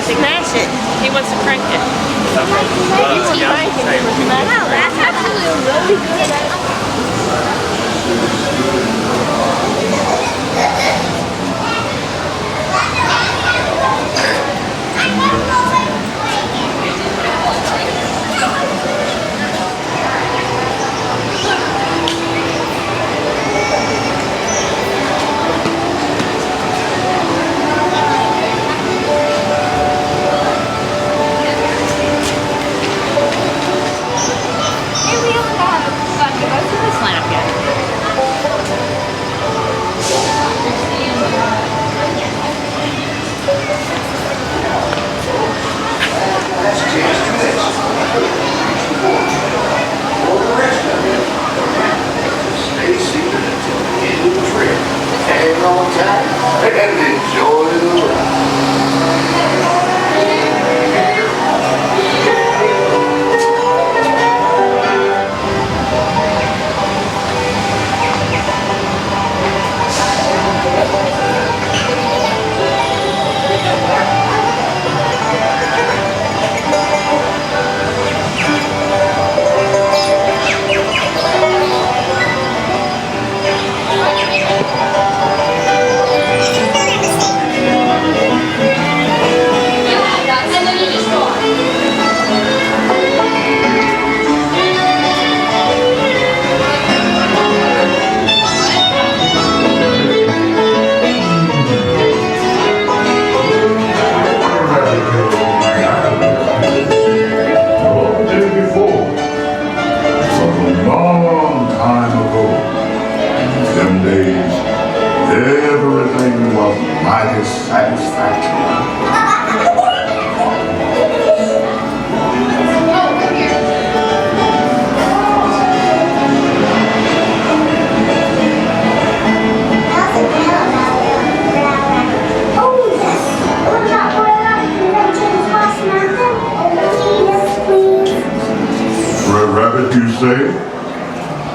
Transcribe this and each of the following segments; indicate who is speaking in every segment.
Speaker 1: Smash it. He wants to crank it. He was cranking it. Wow, that's actually really good.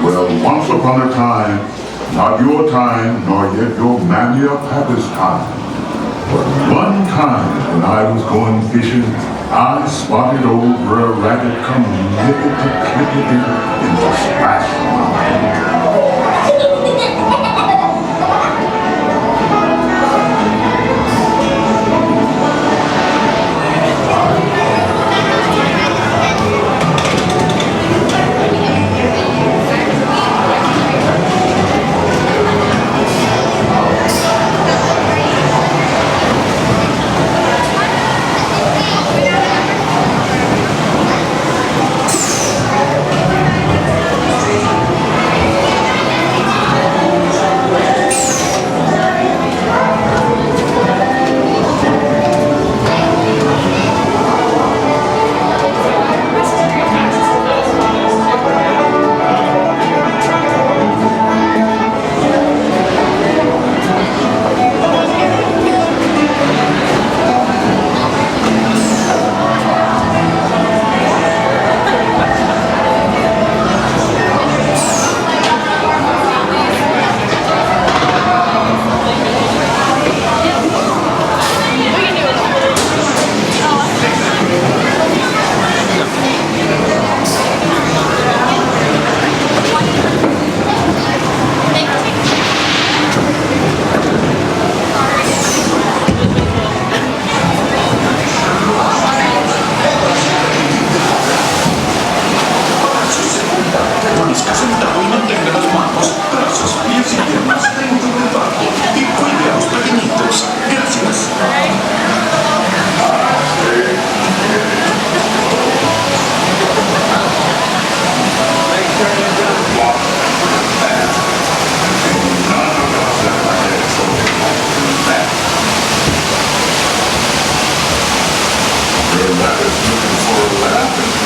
Speaker 2: Well, once upon a time, not your time, nor yet your mammy or papa's time, but one time when I was going fishing, I spotted old Brer Rabbit come lickety-clickety into Splash Mountain.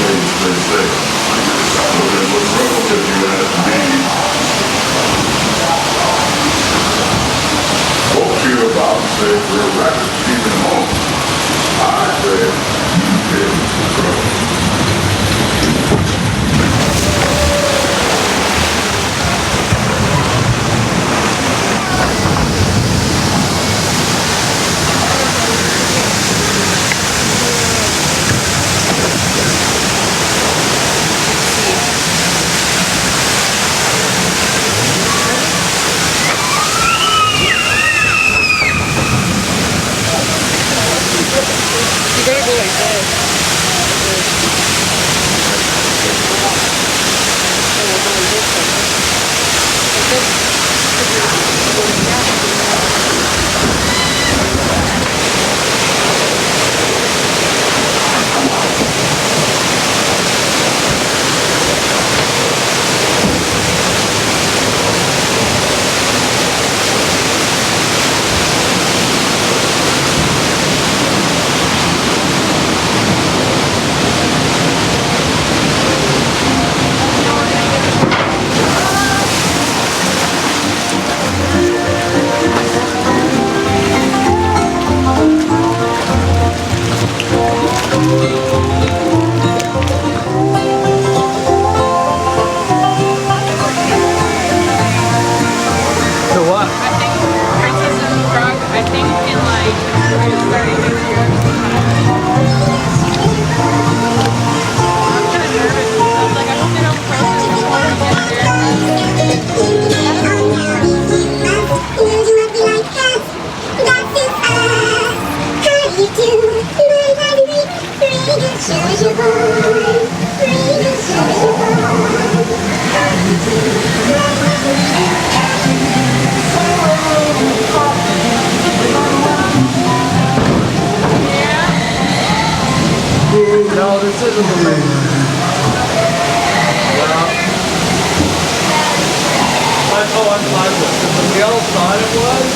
Speaker 2: they say. So there was trouble if you ask me. Folks here about say we're rabbits keeping home. I say you get trouble.
Speaker 3: No, this isn't the movie. Well, I was. We all thought it was,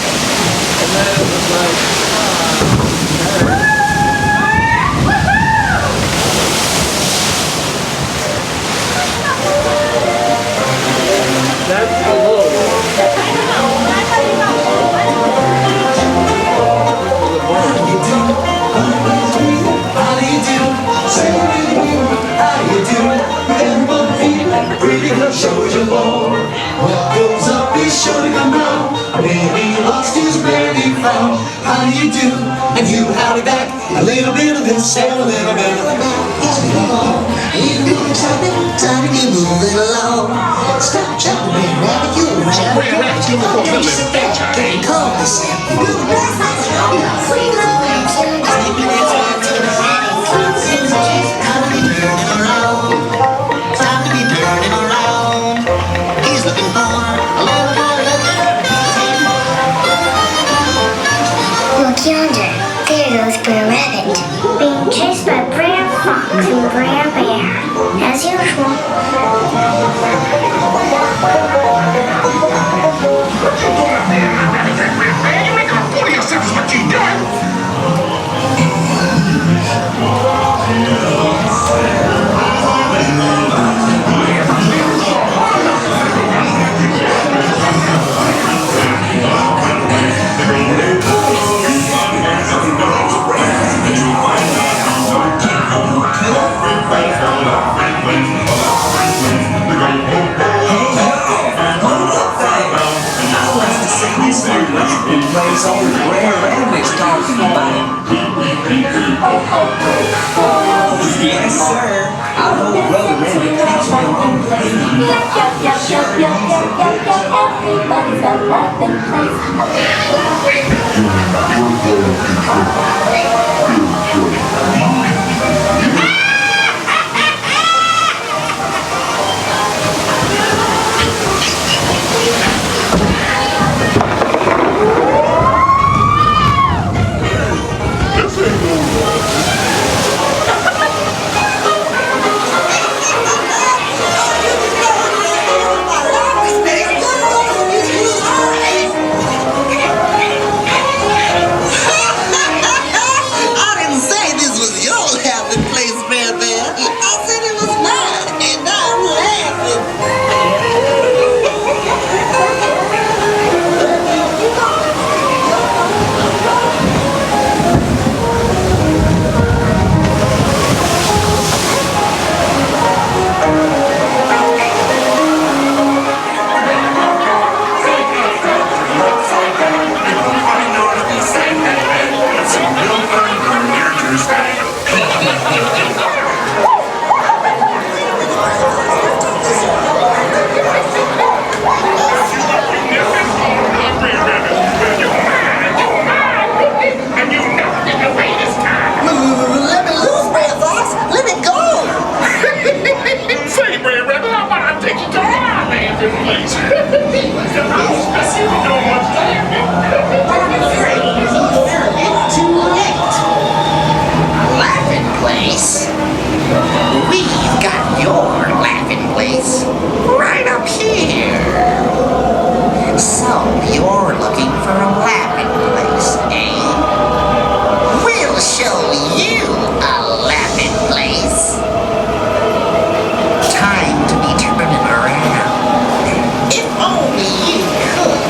Speaker 3: and then it was like, that's the little
Speaker 4: shows you more. What goes up is sure to come down. Maybe lost is rarely found. How do you do? And you howdy back. A little bit of this and a little bit of that. As we go on, even though it's time to keep moving along. Stop jumping, man, rabbit, you and rabbit. You know, don't sit there, getting cold, this and do the best I can. Sweet love, I keep it in time to the hand. Time to be turning around. Time to be turning around. Looking for a little boy.
Speaker 5: Look yonder, there goes Brer Rabbit, being chased by Brer Fox and Brer Bear, as usual.
Speaker 4: You make a fool of yourself is what you done.
Speaker 6: Place all the rare rabbits talking about. Yes, sir. I know Brother Rabbit thinks we're on the plane.
Speaker 5: Everybody's got laughing
Speaker 4: I Let me loose, Red Fox. Let me go.
Speaker 7: Say, Red Rabbit, how about I take you to my laughing place? I see you doing much laughing.
Speaker 4: It's too late. Laughing place? We've got your laughing place right up here. So you're looking for a laughing place, eh? We'll show you a laughing place. Time to be turning around. If only you could.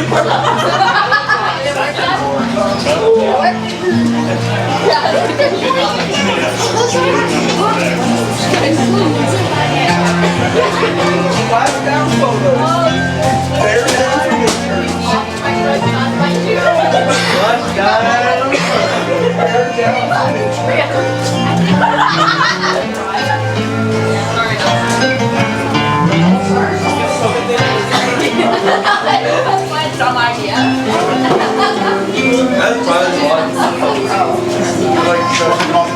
Speaker 3: Last down photo. There it is. Last down.
Speaker 1: Some idea.
Speaker 3: That's probably one.